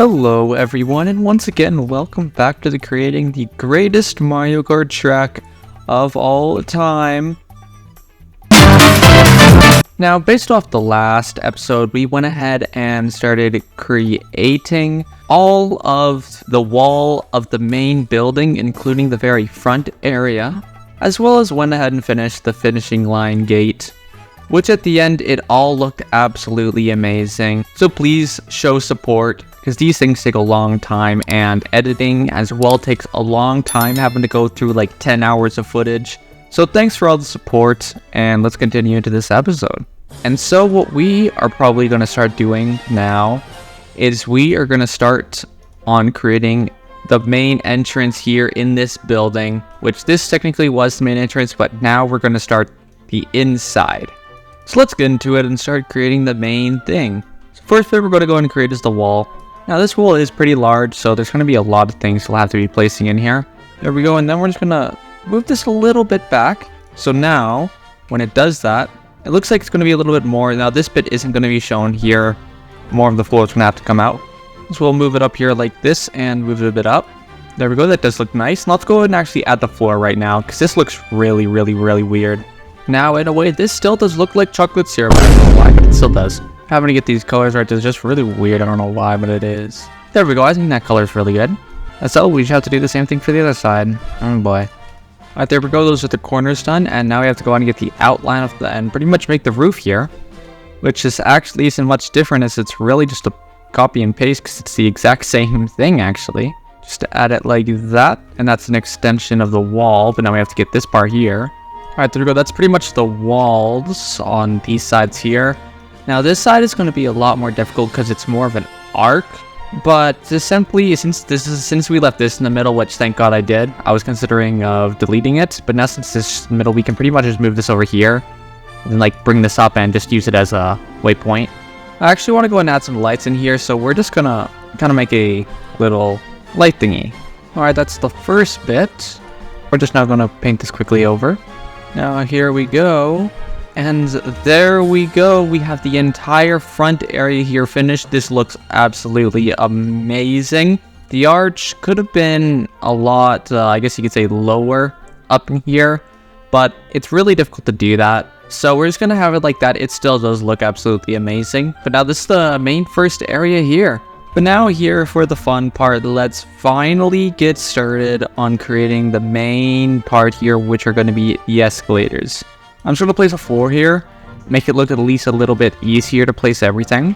Hello everyone, and once again welcome back to creating the greatest Mario Kart track of all time. Now, based off the last episode, we went ahead and started creating all of the wall of the main building, including the very front area, as well as went ahead and finished the finishing line gate, which at the end, it all looked absolutely amazing. So please show support, because these things take a long time, and editing as well takes a long time, having to go through like 10 hours of footage. So thanks for all the support, and let's continue into this episode. And so what we are probably going to start doing now is we are going to start on creating the main entrance here in this building, which this technically was the main entrance, but now we're going to start the inside. So let's get into it and start creating the main thing. So first thing we're going to go and create is the wall. Now this wall is pretty large, so there's going to be a lot of things we'll have to be placing in here. There we go, and then we're just going to move this a little bit back. So now, when it does that, it looks like it's going to be a little bit more. Now this bit isn't going to be shown here. More of the floor is going to have to come out. So we'll move it up here like this and move it a bit up. There we go, that does look nice. Now let's go ahead and actually add the floor right now, because this looks really weird. Now, in a way, this still does look like chocolate syrup. I don't know why, but it still does. Having to get these colors right is just really weird. I don't know why, but it is. There we go. I think that color is really good. So we just have to do the same thing for the other side. Oh boy. Alright, there we go. Those are the corners done. And now we have to go on and get the outline of the and pretty much make the roof here. Which is actually isn't much different, as it's really just a copy and paste, because it's the exact same thing, actually. Just to add it like that. And that's an extension of the wall. But now we have to get this part here. Alright, there we go. That's pretty much the walls on these sides here. Now this side is going to be a lot more difficult because it's more of an arc. But just simply, since we left this in the middle, which thank God I did, I was considering of deleting it. But now since this is the middle, we can pretty much just move this over here. And then like bring this up and just use it as a waypoint. I actually want to go and add some lights in here. So we're just going to kind of make a little light thingy. Alright, that's the first bit. We're just now going to paint this quickly over. Now here we go, and there we go. We have the entire front area here finished. This looks absolutely amazing. The arch could have been a lot, I guess you could say, lower up in here, but it's really difficult to do that. So we're just going to have it like that. It still does look absolutely amazing. But now this is the main first area here. But now here for the fun part, let's finally get started on creating the main part here, which are going to be the escalators. I'm just going to place a floor here, make it look at least a little bit easier to place everything.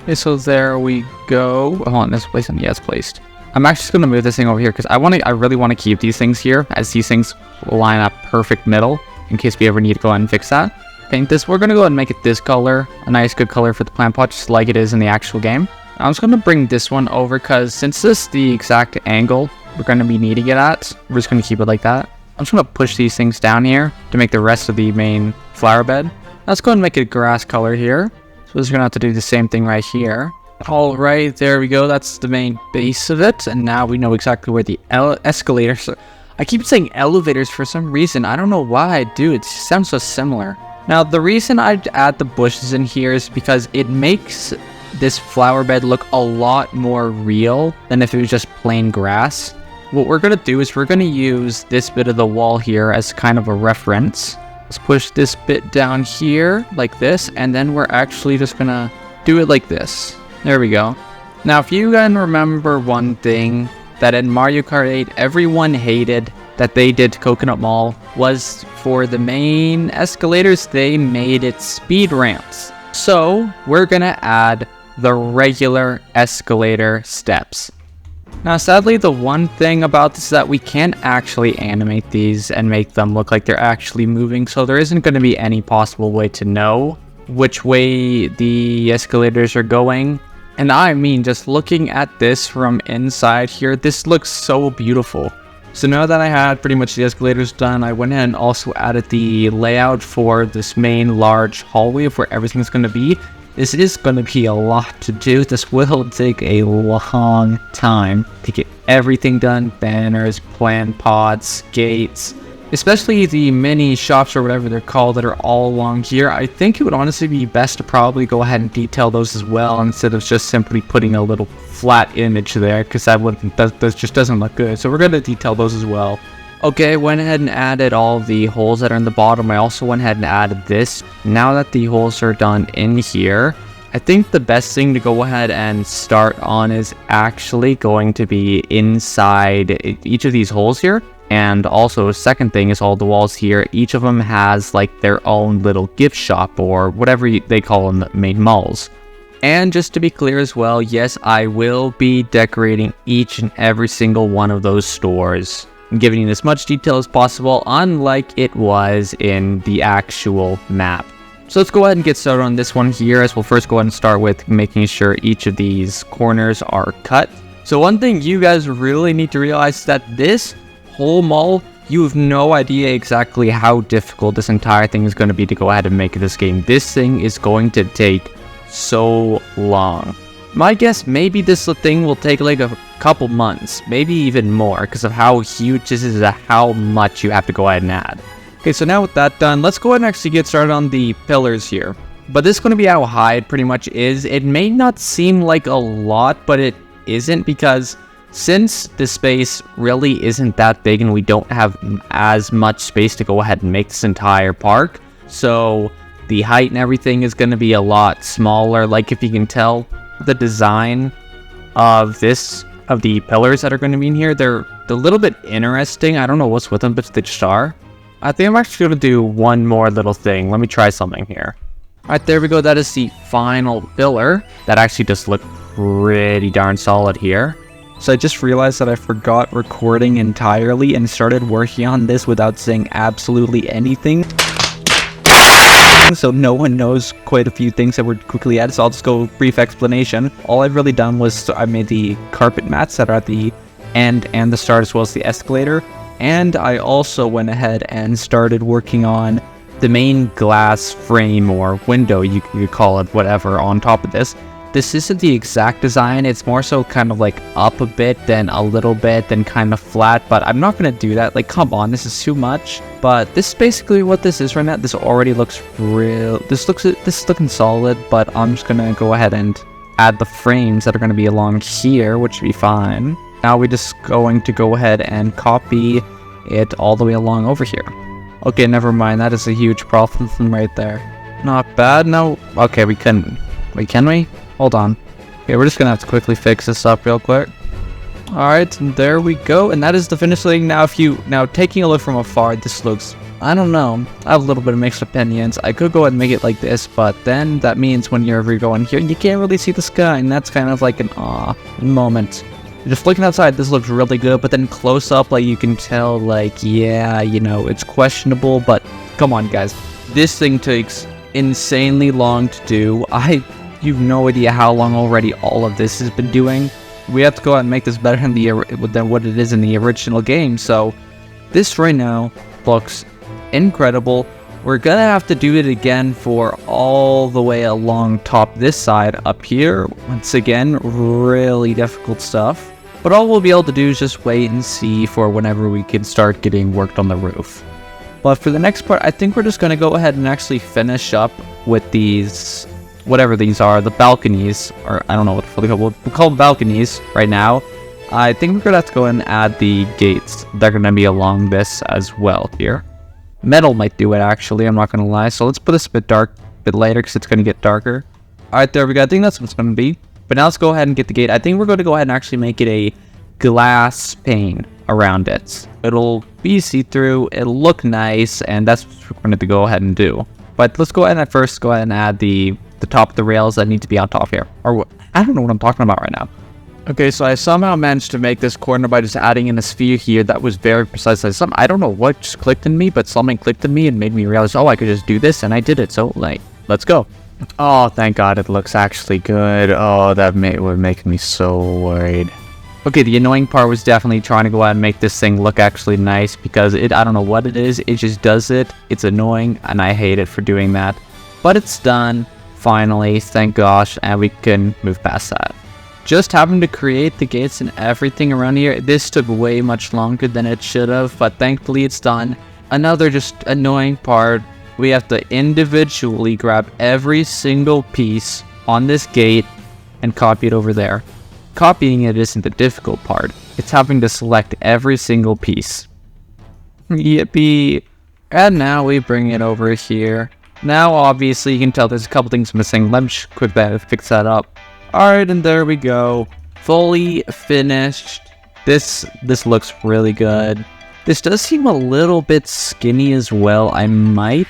Okay, so there we go. Hold on, this place on yes placed. I'm actually just going to move this thing over here because I really want to keep these things here, as these things line up perfect middle in case we ever need to go ahead and fix that. Paint this. We're going to go ahead and make it this color, a nice good color for the plant pot, just like it is in the actual game. I'm just going to bring this one over because since this is the exact angle we're going to be needing it at, we're just going to keep it like that. I'm just going to push these things down here to make the rest of the main flower bed. Let's go ahead and make it a grass color here. So we're just going to have to do the same thing right here. Alright, there we go. That's the main base of it. And now we know exactly where the escalators are. I keep saying elevators for some reason. I don't know why I do. It sounds so similar. Now, the reason I add the bushes in here is because it makes this flower bed look a lot more real than if it was just plain grass. What we're going to do is we're going to use this bit of the wall here as kind of a reference. Let's push this bit down here like this, and then we're actually just going to do it like this. There we go. Now, if you can remember one thing that in Mario Kart 8 everyone hated that they did to Coconut Mall was for the main escalators, they made it speed ramps. So we're going to add the regular escalator steps. Now sadly, the one thing about this is that we can't actually animate these and make them look like they're actually moving, so there isn't going to be any possible way to know which way the escalators are going. And I mean, just looking at this from inside here, this looks so beautiful. So now that I had pretty much the escalators done, I went in and also added the layout for this main large hallway of where everything's going to be. This is going to be a lot to do. This will take a long time to get everything done. Banners, plant pots, gates, especially the mini shops or whatever they're called that are all along here. I think it would honestly be best to probably go ahead and detail those as well instead of just simply putting a little flat image there, because that just doesn't look good. So we're going to detail those as well. Okay, went ahead and added all the holes that are in the bottom. I also went ahead and added this. Now that the holes are done in here, I think the best thing to go ahead and start on is actually going to be inside each of these holes here. And also, second thing is all the walls here. Each of them has like their own little gift shop or whatever they call them, the main malls. And just to be clear as well, yes, I will be decorating each and every single one of those stores, giving you as much detail as possible, unlike it was in the actual map. So let's go ahead and get started on this one here, as we'll first go ahead and start with making sure each of these corners are cut. So one thing you guys really need to realize is that this whole mall, you have no idea exactly how difficult this entire thing is going to be to go ahead and make this game. This thing is going to take so long. My guess, maybe this thing will take like a couple months, maybe even more, because of how huge this is and how much you have to go ahead and add. Okay, so now with that done, let's go ahead and actually get started on the pillars here. But this is going to be how high it pretty much is. It may not seem like a lot, but it isn't, because since the space really isn't that big and we don't have as much space to go ahead and make this entire park, so the height and everything is going to be a lot smaller. Like, if you can tell, the design of the pillars that are going to be in here, they're a little bit interesting. I don't know what's with them, but they just are. I think I'm actually going to do one more little thing. Let me try something here. Alright, there we go. That is the final pillar. That actually just looked pretty darn solid here. So I just realized that I forgot recording entirely and started working on this without saying absolutely anything. So no one knows quite a few things that were quickly added, so I'll just go brief explanation. All I've really done was I made the carpet mats that are at the end and the start, as well as the escalator. And I also went ahead and started working on the main glass frame or window, you could call it, whatever, on top of this. This isn't the exact design, it's more so kind of like up a bit, then a little bit, then kind of flat, but I'm not going to do that. Like, come on, this is too much. But this is basically what this is right now. This already looks real. This is looking solid, but I'm just going to go ahead and add the frames that are going to be along here, which should be fine. Now we're just going to go ahead and copy it all the way along over here. Okay, never mind, that is a huge problem right there. Not bad. No, okay, we can. Wait, can we? Hold on. Okay, we're just gonna have to quickly fix this up real quick. Alright, and there we go. And that is the finished thing. Now, taking a look from afar, this looks, I don't know. I have a little bit of mixed opinions. I could go ahead and make it like this, but then that means when you're ever going here, you can't really see the sky, and that's kind of like an aw moment. Just looking outside, this looks really good, but then close up, like, you can tell, like, yeah, you know, it's questionable, but come on, guys. This thing takes insanely long to do. You've no idea how long already all of this has been doing. We have to go out and make this better than what it is in the original game. So this right now looks incredible. We're gonna have to do it again for all the way along top this side up here. Once again, really difficult stuff. But all we'll be able to do is just wait and see for whenever we can start getting worked on the roof. But for the next part, I think we're just gonna go ahead and actually finish up with these, whatever these are, the balconies, or I don't know what they're called. We'll call them balconies right now. I think we're gonna have to go and add the gates. They're gonna be along this as well here. Metal might do it, actually, I'm not gonna lie. So let's put this a bit later, because it's gonna get darker. Alright, there we go. I think that's what it's gonna be. But now let's go ahead and get the gate. I think we're going to go ahead and actually make it a glass pane around it. It'll be see-through, it'll look nice, and that's what we're going to go ahead and do. But let's go ahead and first go ahead and add the top of the rails that need to be on top here. Or I don't know what I'm talking about right now. Okay, so I somehow managed to make this corner by just adding in a sphere here that was very precise. I don't know what just clicked in me, but something clicked in me and made me realize, oh, I could just do this, and I did it. So, like, let's go. Oh, thank God, it looks actually good. Oh, that would make me so worried. Okay, the annoying part was definitely trying to go out and make this thing look actually nice, because I don't know what it is, it just does it. It's annoying, and I hate it for doing that. But it's done, finally, thank gosh, and we can move past that. Just having to create the gates and everything around here, this took way much longer than it should have, but thankfully it's done. another just annoying part. We have to individually grab every single piece on this gate and copy it over there. Copying it isn't the difficult part. It's having to select every single piece. Yippee. And now we bring it over here. Now obviously you can tell there's a couple things missing. Let me just quickly fix that up. Alright, and there we go. Fully finished. This looks really good. This does seem a little bit skinny as well. I might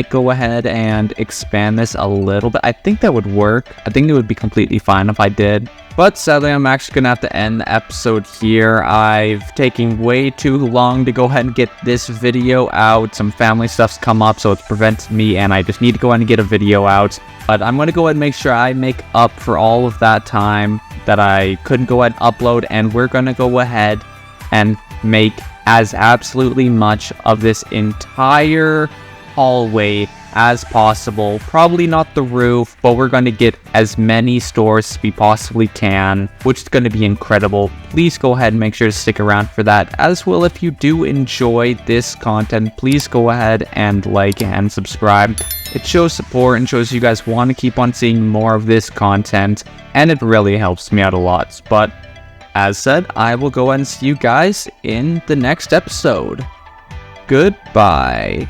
go ahead and expand this a little bit. I think that would work. I think it would be completely fine if I did. But sadly, I'm actually going to have to end the episode here. I've taken way too long to go ahead and get this video out. Some family stuff's come up, so it's prevented me, and I just need to go ahead and get a video out. But I'm going to go ahead and make sure I make up for all of that time that I couldn't go ahead and upload, and we're going to go ahead and make as absolutely much of this entire hallway as possible. Probably not the roof, but we're going to get as many stores as we possibly can, which is going to be incredible. Please go ahead and make sure to stick around for that. As well, if you do enjoy this content, please go ahead and like and subscribe. It shows support and shows you guys want to keep on seeing more of this content, and it really helps me out a lot. But as said, I will go ahead and see you guys in the next episode. Goodbye.